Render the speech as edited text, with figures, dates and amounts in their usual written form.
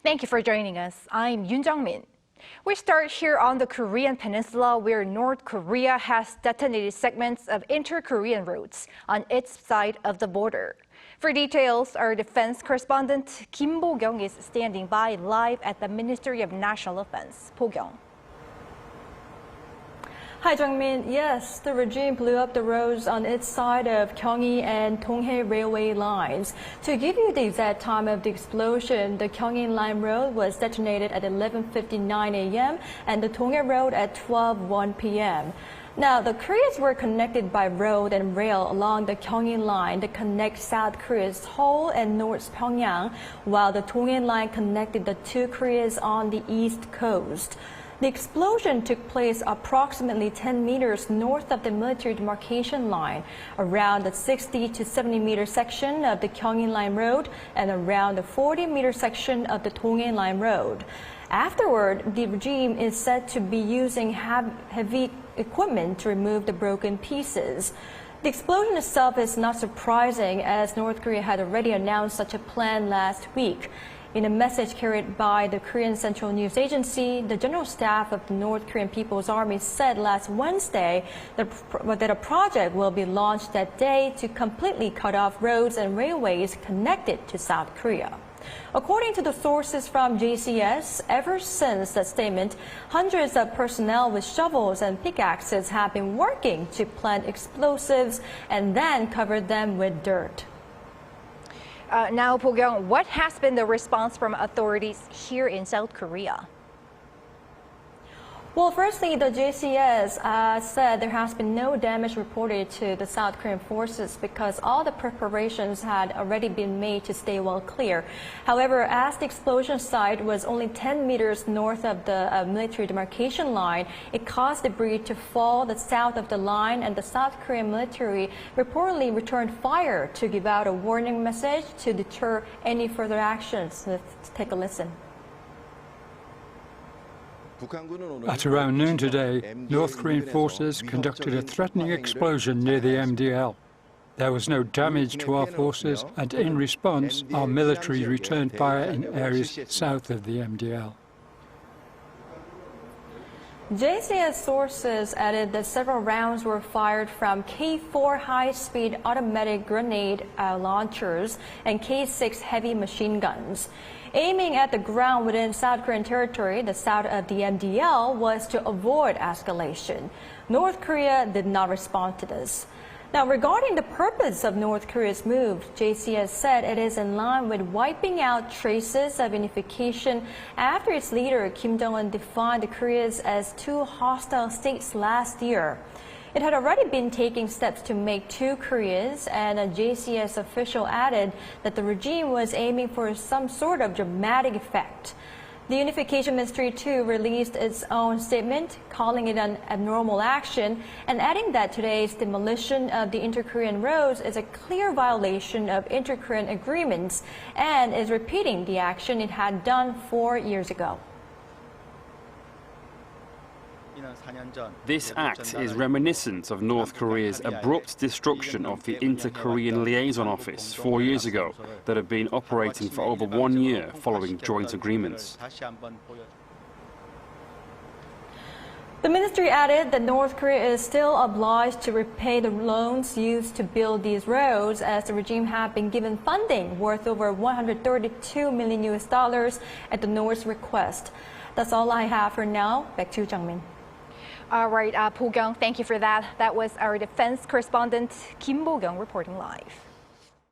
Thank you for joining us. I'm Yoon Jung-min. We start here on the Korean Peninsula, where North Korea has detonated segments of inter-Korean roads on its side of the border. For details, our defense correspondent Kim Bo-kyoung is standing by live at the Ministry of National Defense. Bo-kyoung. Hi, Jung-min. Yes, the regime blew up the roads on its side of Gyeongui and Donghae railway lines. To give you the exact time of the explosion, the Gyeongui Line road was detonated at 11:59 a.m. and the Donghae road at 12:01 p.m. Now, the Koreas were connected by road and rail along the Gyeongui Line that connects South Korea's Seoul and North Pyongyang, while the Donghae Line connected the two Koreas on the east coast. The explosion took place approximately 10 meters north of the Military Demarcation Line, around the 60 to 70 meter section of the Gyeongui Line road and around the 40 meter section of the Donghae Line road. Afterward, the regime is said to be using heavy equipment to remove the broken pieces. The explosion itself is not surprising, as North Korea had already announced such a plan last week. In a message carried by the Korean Central News Agency, the General Staff of the North Korean People's Army said last Wednesday that a project will be launched that day to completely cut off roads and railways connected to South Korea. According to the sources from JCS, ever since that statement, hundreds of personnel with shovels and pickaxes have been working to plant explosives and then cover them with dirt. Now, Bo-kyoung, what has been the response from authorities here in South Korea? Well, firstly, the JCS said there has been no damage reported to the South Korean forces because all the preparations had already been made to stay well clear. However, as the explosion site was only 10 meters north of the Military Demarcation Line, it caused debris to fall south of the line, and the South Korean military reportedly returned fire to give out a warning message to deter any further actions. Let's take a listen. At around noon today, North Korean forces conducted a threatening explosion near the MDL. There was no damage to our forces, and in response, our military returned fire in areas south of the MDL. JCS sources added that several rounds were fired from K4 high-speed automatic grenade launchers and K6 heavy machine guns. Aiming at the ground within South Korean territory, the south of the MDL, was to avoid escalation. North Korea did not respond to this. Now, regarding the purpose of North Korea's move, JCS said it is in line with wiping out traces of unification after its leader, Kim Jong-un, defined the Koreas as two hostile states last year. It had already been taking steps to make two Koreas, and a JCS official added that the regime was aiming for some sort of dramatic effect. The Unification Ministry, too, released its own statement, calling it an abnormal action, and adding that today's demolition of the inter-Korean roads is a clear violation of inter-Korean agreements and is repeating the action it had done 4 years ago. This act is reminiscent of North Korea's abrupt destruction of the Inter-Korean Liaison Office 4 years ago that had been operating for over 1 year following joint agreements. The ministry added that North Korea is still obliged to repay the loans used to build these roads, as the regime had been given funding worth over $132 million at the North's request. That's all I have for now. Back to you, Jung-min. All right, Bo-kyoung, thank you for that. That was our defense correspondent Kim Bo-kyoung reporting live.